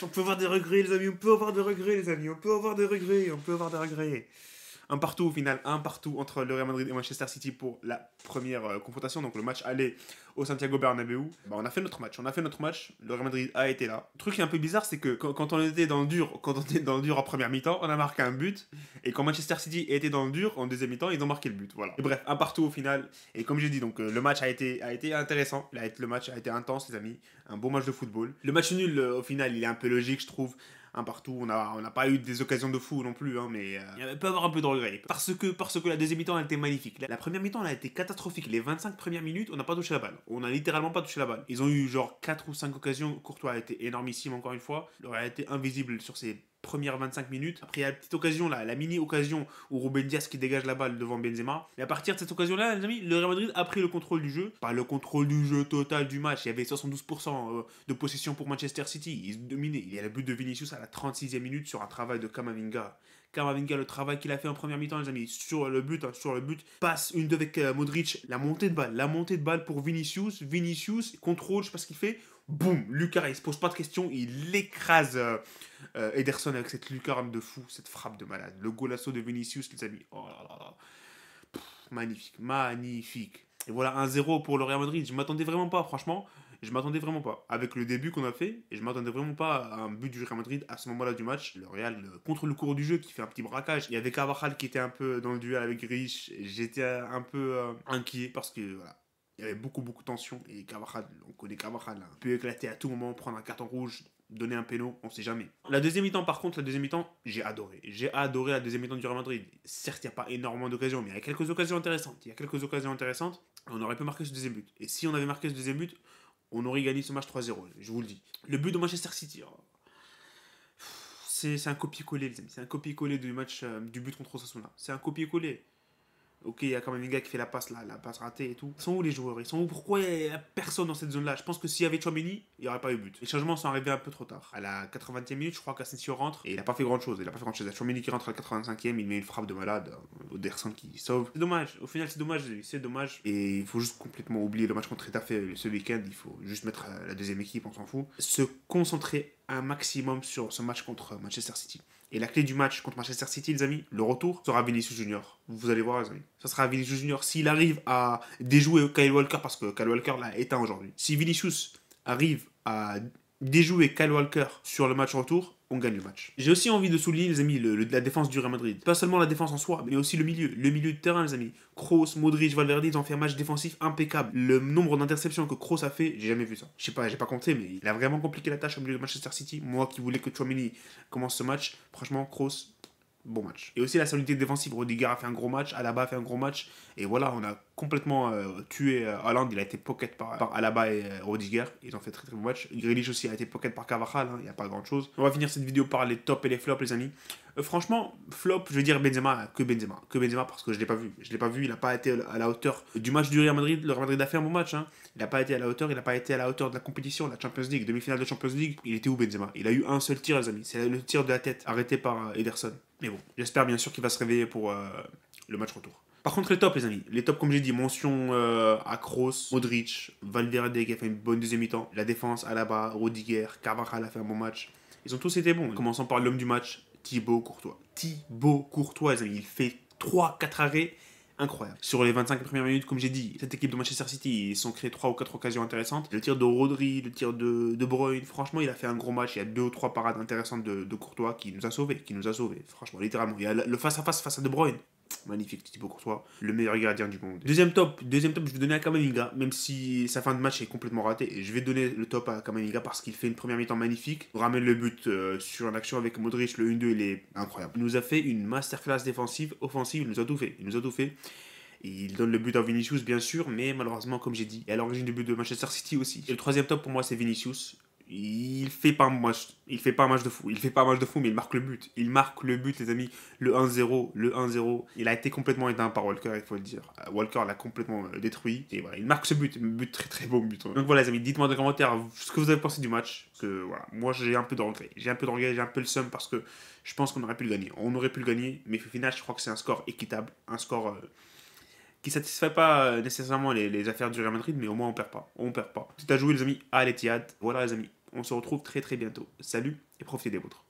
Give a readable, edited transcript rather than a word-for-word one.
On peut avoir des regrets, les amis. On peut avoir des regrets, les amis. On peut avoir des regrets. On peut avoir des regrets. Un partout au final, un partout entre le Real Madrid et Manchester City pour la première confrontation, donc le match aller au Santiago Bernabéu. Bah, on a fait notre match, le Real Madrid a été là. Le truc qui est un peu bizarre, c'est que quand on était dans le dur, en première mi-temps, on a marqué un but, et quand Manchester City était dans le dur en deuxième mi-temps, ils ont marqué le but, voilà. Et bref, un partout au final, et comme j'ai dit, donc le match a été intéressant, le match a été intense les amis, un beau match de football. Le match nul au final, il est un peu logique je trouve. Un partout, on n'a pas eu des occasions de fou non plus, hein, mais il peut y avoir un peu de regret. Parce que la deuxième mi-temps, elle était magnifique. La première mi-temps, elle a été catastrophique. Les 25 premières minutes, on n'a pas touché la balle. On a littéralement pas touché la balle. Ils ont eu genre 4 ou 5 occasions. Courtois a été énormissime encore une fois. Il aurait été invisible sur ces premières 25 minutes. Après, il y a la petite occasion là, la mini occasion où Ruben Dias qui dégage la balle devant Benzema. Et à partir de cette occasion-là, les amis, le Real Madrid a pris le contrôle du jeu. Pas le contrôle du jeu total du match. Il y avait 72% de possession pour Manchester City. Ils dominaient. Il y a le but de Vinicius à la 36e minute sur un travail de Camavinga. Camavinga, le travail qu'il a fait en première mi-temps, les amis, sur le but, passe une deux avec Modric, la montée de balle pour Vinicius, contrôle, je sais pas ce qu'il fait, boum, lucarne, il se pose pas de questions, il écrase Ederson avec cette lucarne de fou, cette frappe de malade, le golasso de Vinicius, les amis, oh là là là. Magnifique. Et voilà 1-0 pour le Real Madrid. Je m'attendais vraiment pas, franchement. Je m'attendais vraiment pas. Avec le début qu'on a fait, et je m'attendais vraiment pas à un but du Real Madrid à ce moment-là du match. Le Real contre le cours du jeu qui fait un petit braquage. Il y avait Carvajal qui était un peu dans le duel avec Grealish. J'étais un peu inquiet parce que voilà. Il y avait beaucoup de tension et Carvajal, on connaît Carvajal, hein, peut éclater à tout moment, prendre un carton rouge, donner un péno, on sait jamais. La deuxième mi-temps, par contre, j'ai adoré. J'ai adoré la deuxième mi-temps du Real Madrid. Certes, il n'y a pas énormément d'occasions, mais il y a quelques occasions intéressantes. On aurait pu marquer ce deuxième but. Et si on avait marqué ce deuxième but, on aurait gagné ce match 3-0, je vous le dis. Le but de Manchester City, oh, c'est un copier-coller, les amis. C'est un copier-coller du match du but contre Osasuna. C'est un copier-coller. Ok, il y a quand même un gars qui fait la passe là, la passe ratée et tout. Ils sont où les joueurs? Ils sont où? Pourquoi il n'y a personne dans cette zone-là? Je pense que s'il y avait Chouameni, il n'y aurait pas eu but. Les changements sont arrivés un peu trop tard. À la 80e minute, je crois qu'Asensio rentre et il n'a pas fait grand-chose. Il y a Chouameni qui rentre à la 85e, il met une frappe de malade. Oderson qui sauve. C'est dommage. Au final, c'est dommage. Et il faut juste complètement oublier le match contre Retafe ce week-end. Il faut juste mettre la deuxième équipe, on s'en fout. Se concentrer un maximum sur ce match contre Manchester City. Et la clé du match contre Manchester City, les amis, le retour sera Vinicius Junior. Vous allez voir, les amis. Ça sera Vinicius Junior. S'il arrive à déjouer Kyle Walker, parce que Kyle Walker l'a éteint aujourd'hui. Si Vinicius arrive à déjouer Kyle Walker sur le match retour, on gagne le match. J'ai aussi envie de souligner, les amis, la défense du Real Madrid. Pas seulement la défense en soi, mais aussi le milieu. Le milieu de terrain, les amis. Kroos, Modric, Valverde, ils ont fait un match défensif impeccable. Le nombre d'interceptions que Kroos a fait, j'ai jamais vu ça. Je sais pas, j'ai pas compté, mais il a vraiment compliqué la tâche au milieu de Manchester City. Moi qui voulais que Chouameni commence ce match, franchement, Kroos, bon match. Et aussi la solidité défensive. Rudiger a fait un gros match, Alaba a fait un gros match. Et voilà, on a complètement tué Haaland. Il a été pocket par Alaba et Rudiger. Ils ont fait très bon match. Grealish aussi a été pocket par Carvajal. Il n'y a pas grand chose. On va finir cette vidéo par les tops et les flops, les amis. Franchement, flop, je vais dire Benzema, que Benzema parce que je l'ai pas vu. Il n'a pas été à la hauteur du match du Real Madrid. Le Real Madrid a fait un bon match. Hein. Il n'a pas été à la hauteur. Il n'a pas été à la hauteur de la compétition, la Champions League, demi-finale de Champions League. Il était où Benzema? Il a eu un seul tir, les amis. C'est le tir de la tête arrêté par Ederson. Mais bon, j'espère bien sûr qu'il va se réveiller pour le match retour. Par contre, les tops, les amis. Les tops, comme j'ai dit, mention à Kroos, Modric, Valverde qui a fait une bonne deuxième mi-temps. La défense, Alaba, Rudiger, Carvajal a fait un bon match. Ils ont tous été bons. Commençons par l'homme du match, Thibaut Courtois. Thibaut Courtois, les amis, il fait 3-4 arrêts incroyables. Sur les 25 premières minutes, comme j'ai dit, cette équipe de Manchester City, ils sont créés 3 ou 4 occasions intéressantes. Le tir de Rodri, le tir de Bruyne, franchement, il a fait un gros match. Il y a 2 ou 3 parades intéressantes de Courtois qui nous a sauvés. Franchement, littéralement. Il y a le face-à-face face à De Bruyne. Magnifique, Thibaut Courtois, le meilleur gardien du monde. Deuxième top, je vais donner à Camavinga, même si sa fin de match est complètement ratée. Et je vais donner le top à Camavinga parce qu'il fait une première mi-temps magnifique. Il ramène le but sur une action avec Modric, le 1-2, il est incroyable. Il nous a fait une masterclass défensive, offensive, il nous a tout fait. Et il donne le but à Vinicius, bien sûr, mais malheureusement, comme j'ai dit, il est à l'origine du but de Manchester City aussi. Et le troisième top pour moi, c'est Vinicius. Il fait pas un match de fou, mais il marque le but. Les amis. Le 1-0. Il a été complètement éteint par Walker, il faut le dire. Walker l'a complètement détruit. Et voilà, il marque ce but. Un but très très beau but. Donc voilà, les amis, dites-moi dans les commentaires ce que vous avez pensé du match. Que voilà, moi j'ai un peu de regret. J'ai un peu le seum parce que je pense qu'on aurait pu le gagner. Mais au final, je crois que c'est un score équitable. Un score qui satisfait pas nécessairement les affaires du Real Madrid, mais au moins on perd pas. Si t'as joué, les amis, à l'Etihad, voilà les amis, On se retrouve très très bientôt. Salut et profitez des vôtres.